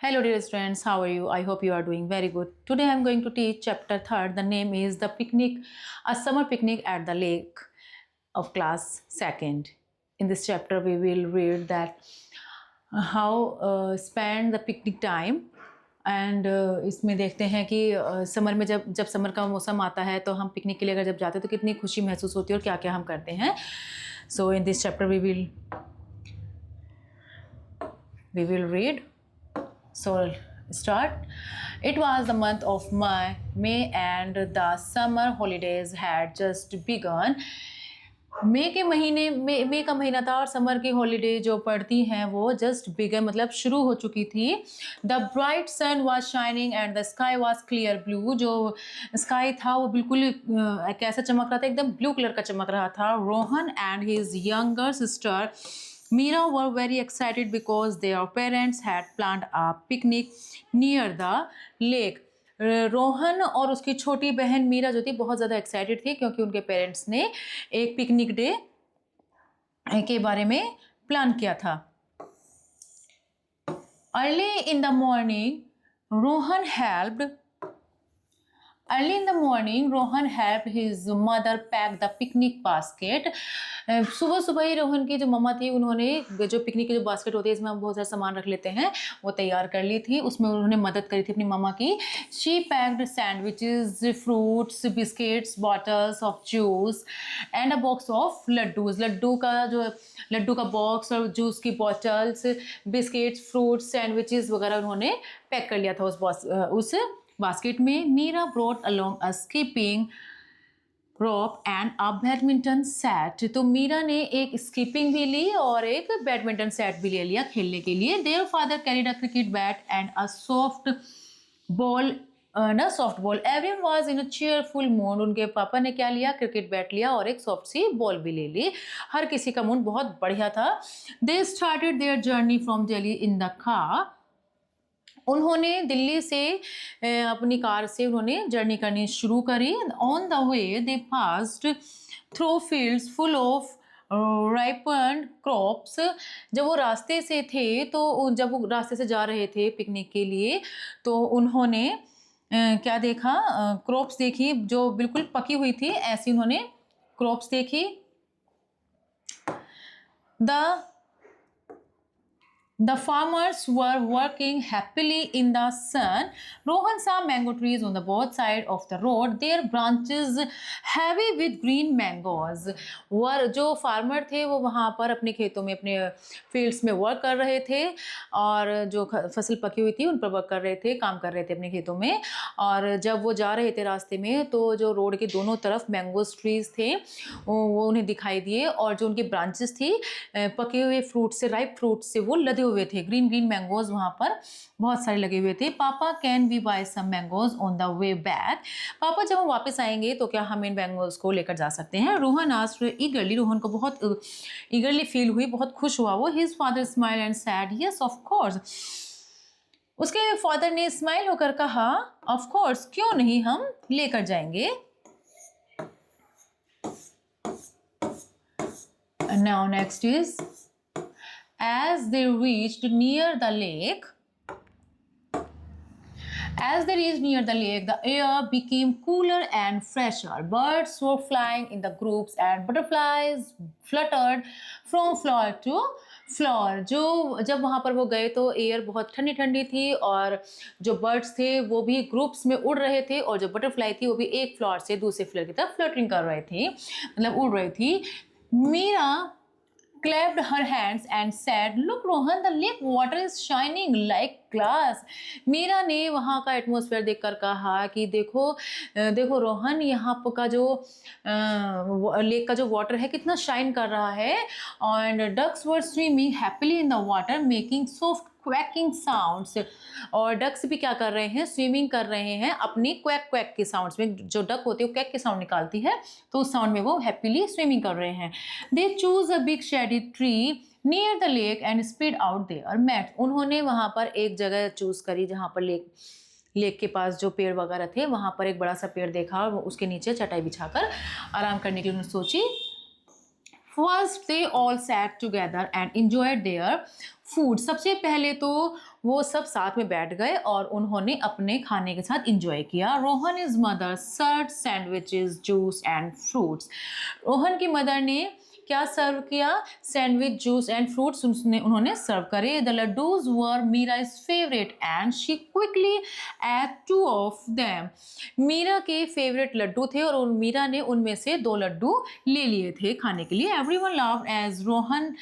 Hello dear students, how are you? I hope you are doing very good. Today I am going to teach chapter 3rd. The name is The Picnic, a summer picnic at the lake of class 2nd. In this chapter we will read that how spend the picnic time and इसमें देखते हैं कि summer में जब summer का मौसम आता है तो हम पिकनिक के लिए अगर जब जाते हैं तो कितनी खुशी महसूस होती है और क्या क्या हम करते हैं. So in this chapter we will read. So start. It was the month of May and the summer holidays had just begun. मई का महीना था और समर की हॉलीडे जो पड़ती हैं वो जस्ट बिगन मतलब शुरू हो चुकी थी. The bright sun was shining and the sky was clear blue. जो स्काई था वो बिल्कुल कैसा चमक रहा था, एकदम ब्लू कलर का चमक रहा था. Rohan and his younger sister Mira were very excited because their parents had planned a picnic near the lake. Rohan और उसकी छोटी बहन मीरा जो थी बहुत ज़्यादा एक्साइटेड थी क्योंकि उनके पेरेंट्स ने एक पिकनिक डे के बारे में प्लान किया था. Early in the morning, Rohan helped his mother pack the picnic basket. सुबह सुबह ही रोहन की जो मम्मा थी उन्होंने जो पिकनिक की जो बास्केट होती है इसमें हम बहुत सारा सामान रख लेते हैं वो तैयार कर ली थी. उसमें उन्होंने मदद करी थी अपनी मम्मा की. She packed sandwiches, fruits, biscuits, bottles of juice and a box of laddoos. लड्डू का बॉक्स और जूस की बॉटल्स, बिस्किट्स, फ्रूट्स, सैंडविचेस वगैरह उन्होंने पैक कर लिया था उस बास्केट में. Meera brought along a skipping rope and a badminton set. तो मीरा ने एक स्कीपिंग भी ली और एक बैडमिंटन सेट भी ले लिया खेलने के लिए. Their father carried a cricket bat and a soft ball. Everyone was in a cheerful mood. उनके पापा ने क्या लिया, क्रिकेट बैट लिया और एक सॉफ्ट सी बॉल भी ले ली. हर किसी का मूड बहुत बढ़िया था. They started their journey from Delhi in the car. उन्होंने दिल्ली से अपनी कार से उन्होंने जर्नी करनी शुरू करी. On the way they passed through fields full of ripened crops. जब वो रास्ते से थे तो जब वो रास्ते से जा रहे थे पिकनिक के लिए तो उन्होंने क्या देखा, क्रॉप्स देखी जो बिल्कुल पकी हुई थी. ऐसी उन्होंने क्रॉप्स देखी. The farmers were working happily in the sun. Rohan saw mango trees on the both sides of the road, their branches heavy with green mangoes. जो फार्मर थे वो वहाँ पर अपने खेतों में अपने फील्ड्स में वर्क कर रहे थे और जो फसल पकी हुई थी उन पर वर्क कर रहे थे, काम कर रहे थे अपने खेतों में. और जब वो जा रहे थे रास्ते में तो जो रोड के दोनों तरफ मैंगोज ट्रीज थे वो उन्हें दिखाई दिए और जो उनकी ब्रांचेस थी पके हुए फ्रूट से, राइप फ्रूट से वो लदे हुए थे. ग्रीन ग्रीन मैंगोज वहाँ पर बहुत सारे लगे हुए थे. Papa can we buy some mangoes on the way back. Papa जब हम वापस आएंगे तो क्या हम इन मैंगोज को लेकर जा सकते हैं. रोहन आस्क्ड ईगरली. रोहन को बहुत ईगरली फील हुई, बहुत खुश हुआ वो. His father smile and sad yes of course. उसके फादर ने स्माइल होकर कहा ऑफ कोर्स, क्यों नहीं, हम लेकर जाएंगे. Now next is, as they reached near the lake, the air became cooler and fresher. Birds were flying in the groups and butterflies fluttered from flower to flower. जब वहाँ पर वो गए तो एयर बहुत ठंडी ठंडी थी और जो बर्ड्स थे वो भी ग्रुप्स में उड़ रहे थे और जो बटरफ्लाई थी वो भी एक फ्लावर से दूसरे फ्लावर की तरफ फ्लटरिंग कर रहे थे, मतलब उड़ रही थी. Mira clapped her hands and said, "Look, Rohan, the lake water is shining like glass." Meera ने वहाँ का एटमॉस्फेयर देखकर कहा कि देखो रोहन, यहाँ का जो लेक का जो वाटर है कितना शाइन कर रहा है. And ducks were swimming happily in the water making soft quacking sounds. और डक्स भी क्या कर रहे हैं, स्विमिंग कर रहे हैं अपनी क्वैक क्वैक के साउंड्स में. जो डक होती है वो क्वैक के साउंड निकालती है तो उस साउंड में वो हैप्पीली स्विमिंग कर रहे हैं. They choose a big shady tree near the lake and spread out their mat. उन्होंने वहाँ पर एक जगह चूज करी जहाँ पर लेक के पास जो पेड़ वगैरह थे वहाँ पर एक बड़ा सा पेड़ देखा और उसके नीचे चटाई बिछाकर आराम करने के लिए उन्होंने सोची. First they all sat together and enjoyed their food. सबसे पहले तो वो सब साथ में बैठ गए और उन्होंने अपने खाने के साथ इंजॉय किया। Rohan is mother serve sandwiches juice and fruits. Rohan की मदर ने क्या सर्व किया? सैंडविच, जूस एंड फ्रूट्स उन्होंने सर्व करे। The laddoos were Meera's favourite and she quickly ate 2 of them. Meera के फेवरेट लड्डू थे और मीरा ने उनमें से 2 लड्डू ले लिए थे खाने के लिए। Everyone laughed as Rohan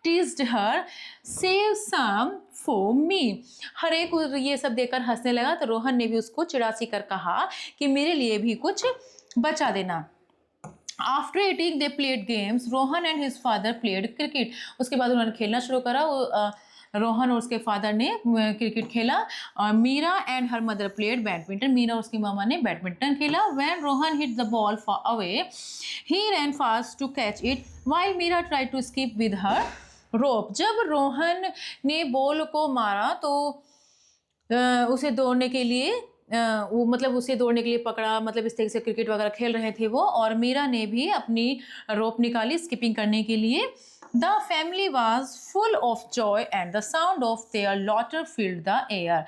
teased her, save some for me. हर एक ये सब देखकर हंसने लगा तो रोहन ने भी उसको चिढ़ासी कर कहा कि मेरे लिए भी कुछ बचा देना। After eating they played games. Rohan and his father played cricket. उसके बाद उन्होंने खेलना शुरू करा। रोहन और उसके फादर ने क्रिकेट खेला। Meera and her mother played badminton. Meera और उसकी मामा ने बैडमिंटन खेला। When Rohan hit the ball far away he ran fast to catch it while Meera tried to skip with her rope. जब रोहन ने बॉल को मारा तो उसे दौड़ने के लिए वो मतलब उसे दौड़ने के लिए पकड़ा, मतलब इस तरह से क्रिकेट वगैरह खेल रहे थे वो। और मीरा ने भी अपनी रोप निकाली स्किपिंग करने के लिए। The family was full of joy and the sound of their laughter filled the air.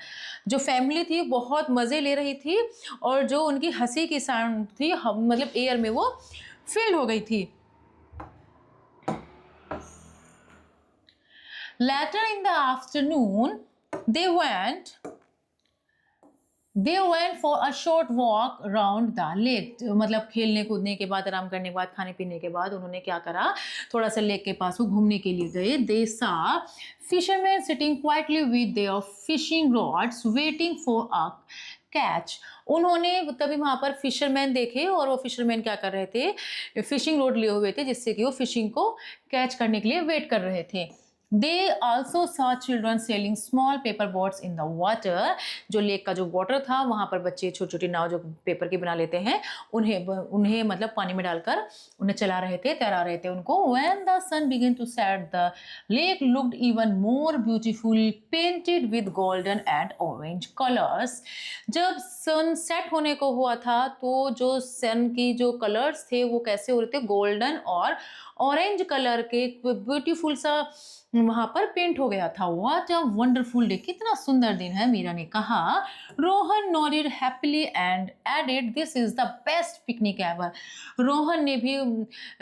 जो फैमिली थी बहुत मज़े ले रही थी और जो उनकी हंसी की साउंड थी मतलब एयर में वो फिल हो गई थी। Later in the afternoon, they went for a short walk around the lake। मतलब खेलने कूदने के बाद, आराम करने के बाद, खाने पीने के बाद उन्होंने क्या करा, थोड़ा सा लेक के पास वो घूमने के लिए गए। They saw fishermen sitting quietly with their fishing rods waiting for a catch. उन्होंने तभी वहाँ पर फिशरमैन देखे और वो फिशरमैन क्या कर रहे थे, फिशिंग रोड लिए हुए थे जिससे कि वो फिशिंग को कैच करने के लिए वेट कर रहे थे। They also saw children sailing small paper boats in the water। जो लेक का जो वाटर था वहाँ पर बच्चे छोटी छोटी नाव जो पेपर की बना लेते हैं उन्हें मतलब पानी में डालकर उन्हें चला रहे थे, तैरा रहे थे उनको। When the sun began to set, the lake looked even more beautiful, painted with golden and orange colors। जब सन सेट होने को हुआ था तो जो सन की जो कलर्स थे वो कैसे हो रहे थे, गोल्डन और ऑरेंज कलर के, ब्यूटीफुल सा वहां पर पेंट हो गया था। व्हाट अ वंडरफुल डे, कितना सुंदर दिन है, मीरा ने कहा। Rohan nodded happily and added this is the best picnic ever. Rohan ने भी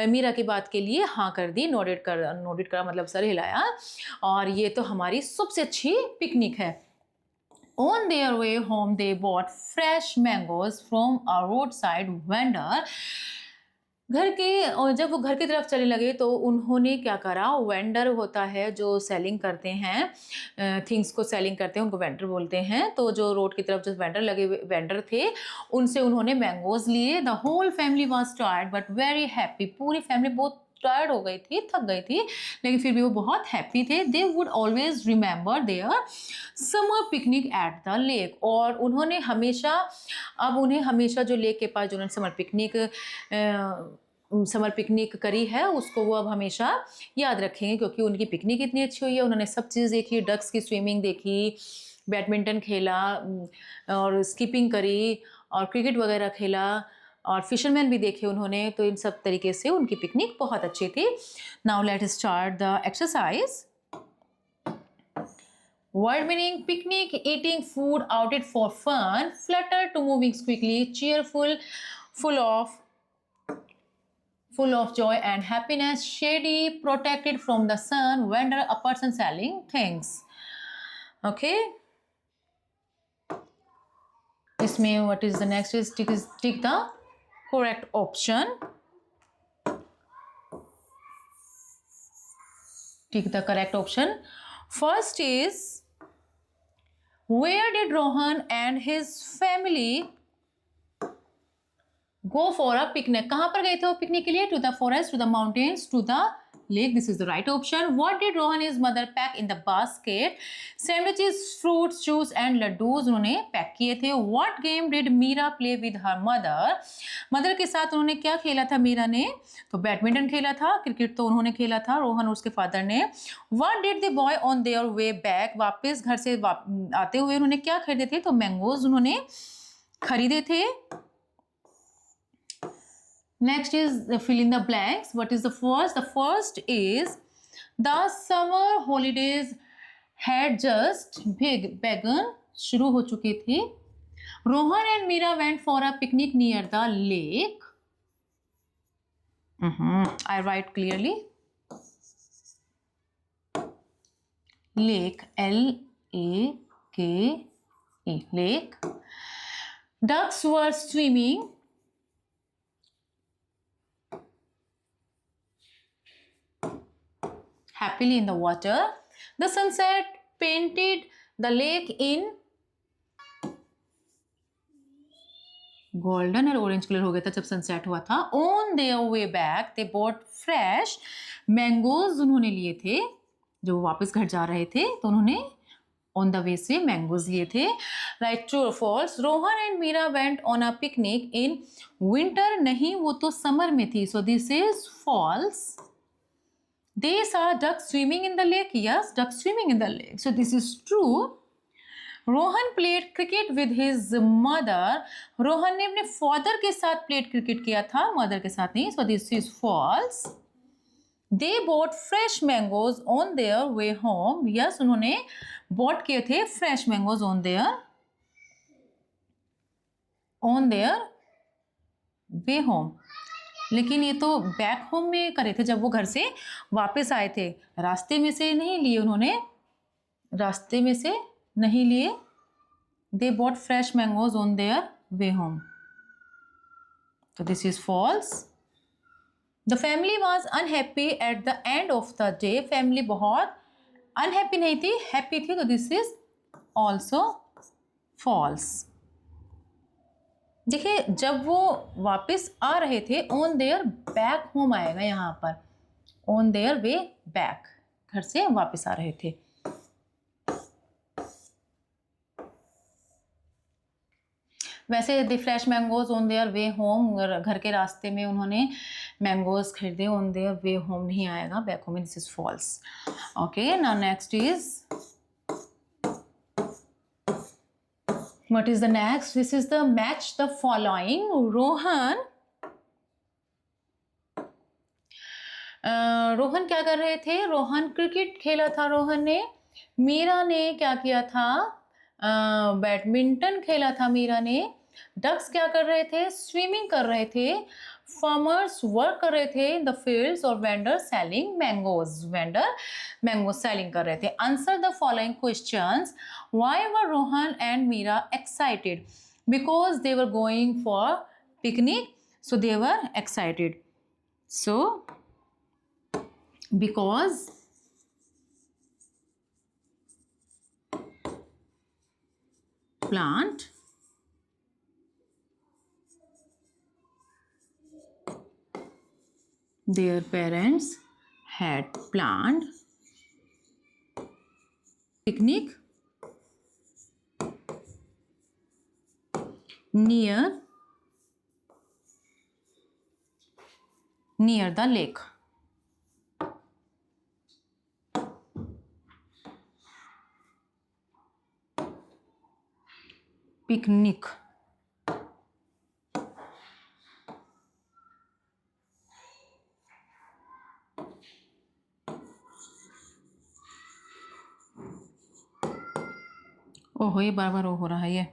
मीरा की बात के लिए हाँ कर दी, नोडेड करा मतलब सर हिलाया, और ये तो हमारी सबसे अच्छी पिकनिक है। On their way home, they bought fresh mangoes from a roadside vendor। जब वो घर की तरफ चलने लगे तो उन्होंने क्या करा, वेंडर होता है जो सेलिंग करते हैं, थिंग्स को सेलिंग करते हैं, उनको वेंडर बोलते हैं। तो जो रोड की तरफ जो वेंडर थे उनसे उन्होंने मैंगोज लिए। The whole family was tired but very happy. पूरी फैमिली बहुत टायर्ड हो गई थी, थक गई थी, लेकिन फिर भी वो बहुत हैप्पी थे। They would always remember their summer picnic at the lake. और उन्हें हमेशा जो लेक के पास जो उन्होंने समर पिकनिक करी है उसको वो अब हमेशा याद रखेंगे, क्योंकि उनकी पिकनिक इतनी अच्छी हुई है। उन्होंने सब चीज़ देखी, डक्स की स्विमिंग देखी, बैडमिंटन खेला और स्किपिंग करी और क्रिकेट वगैरह खेला और फिशरमैन भी देखे उन्होंने। तो इन सब तरीके से उनकी पिकनिक बहुत अच्छी थी। Now let start the exercise. Word meaning: picnic, eating food, outed for fun, flutter to moving quickly, cheerful, full of joy and happiness, shady, protected from the sun, vendor, a person selling things. Okay. इसमें what is the next is tick the correct option. Tick the correct option. First is, where did Rohan and his family go for a picnic? कहाँ पर गए थे वो picnic के लिए? To the forest, to the mountains, to the lake. This is the right option. What did Rohan and his mother pack in the basket? Sandwiches, fruits, juice and laddus उन्होंने pack किए थे. What game did Meera play with her mother? Mother के साथ उन्होंने क्या खेला था मीरा ने? तो बैडमिंटन खेला था, क्रिकेट तो उन्होंने खेला था, रोहन और उसके फादर ने। What did the boy on their way back? वापस घर से आते हुए उन्होंने क्या खरीदे थे? तो मैंगोज उन्होंने खरीदे थे। Next is the fill in the blanks. What is the first? The first is the summer holidays had just begun. शुरू हो चुकी थी. Rohan and Meera went for a picnic near the lake. I write clearly. Lake, L-A-K-E, lake. Ducks were swimming happily in the water. The sunset painted the lake in golden और orange color हो गया था जब sunset हुआ था. On their way back, they bought fresh mangoes. उन्होंने लिए थे जो वापस घर जा रहे थे तो उन्होंने on the way से mangoes लिए थे. Right, true or false? Rohan and Meera went on a picnic in winter. नहीं, वो तो summer में थी. So this is false. They saw ducks swimming in the lake. Yes, ducks swimming in the lake. So this is true. Rohan played cricket with his mother. Rohan ने अपने father के साथ played cricket किया था, mother के साथ नहीं. So this is false. They bought fresh mangoes on their way home. Yes, उन्होंने bought किए थे fresh mangoes on their way home. लेकिन ये तो बैक होम में करे थे जब वो घर से वापस आए थे. रास्ते में से नहीं लिए उन्होंने, रास्ते में से नहीं लिए. They bought fresh mangoes on their way home. So this is false. The family was unhappy at the end of the day. Family बहुत unhappy नहीं थी, happy थी. तो this is also false. देखिए जब वो वापस आ रहे थे ऑन देयर बैक होम आएगा यहाँ पर. ऑन देयर वे बैक, घर से वापस आ रहे थे. वैसे the fresh mangoes on their way home, घर के रास्ते में उन्होंने मैंगोज खरीदे. ऑन देयर वे होम नहीं आएगा, back home. This is false. Okay, now next is what is the next? This is the match the following. Rohan क्या कर रहे थे? रोहन क्रिकेट खेला था रोहन ने. मीरा ने क्या किया था? बैडमिंटन खेला था मीरा ने. डक्स क्या कर रहे थे? स्विमिंग कर रहे थे. फार्मर्स वर्क कर रहे थे इन द फील्ड्स. और vendor selling mangoes, vendor mango selling कर रहे थे. Answer the following questions. Why were Rohan and Meera excited? Because they were going for picnic, so they were excited. So because plant their parents had planned picnic near the lake. Picnic. ओहो, ये बार बार हो रहा है ये.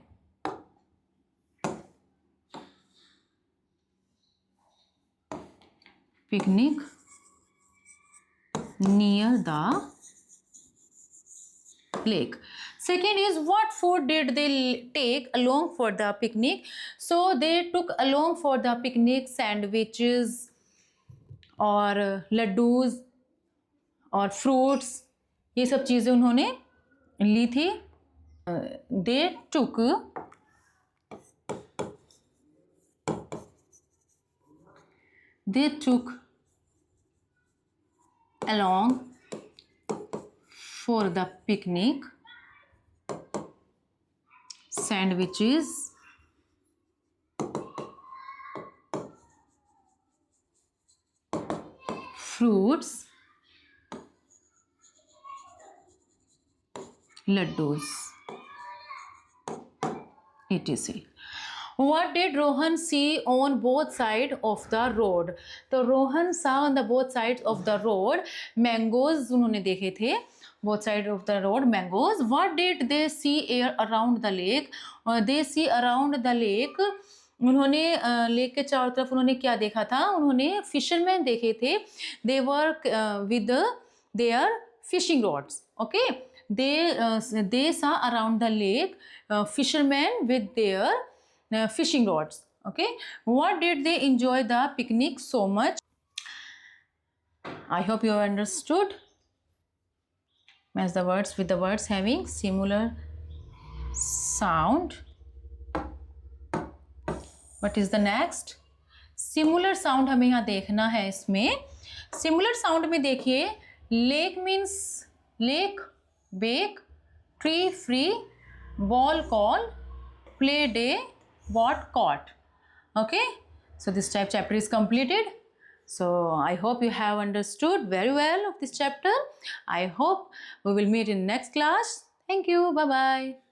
Picnic near the lake. Second is, what food did they take along for the picnic? So they took along for the picnic sandwiches और लड्डूज और fruits, ये सब चीज़ें उन्होंने ली थी. They took along for the picnic sandwiches, fruits, laddus, etc. What did Rohan see on both sides of the road? तो Rohan saw on the both sides of the road mangoes उन्होंने देखे थे, both sides of the road mangoes. What did they see around the lake? They see around the lake, उन्होंने lake के चारों तरफ उन्होंने क्या देखा था? उन्होंने फिशरमैन देखे थे. They were with their fishing rods. Okay, they saw around the lake fishermen with their fishing rods. Okay, what did they enjoy the picnic so much? I hope you have understood. Match the words with the words having similar sound. What is the next? Similar sound हमें यहाँ देखना है. इसमें similar sound में देखिए, lake means lake, bake, tree free, ball call, play day, what caught. Okay, so this chapter is completed. So I hope you have understood very well of this chapter. I hope we will meet in next class. Thank you. Bye bye.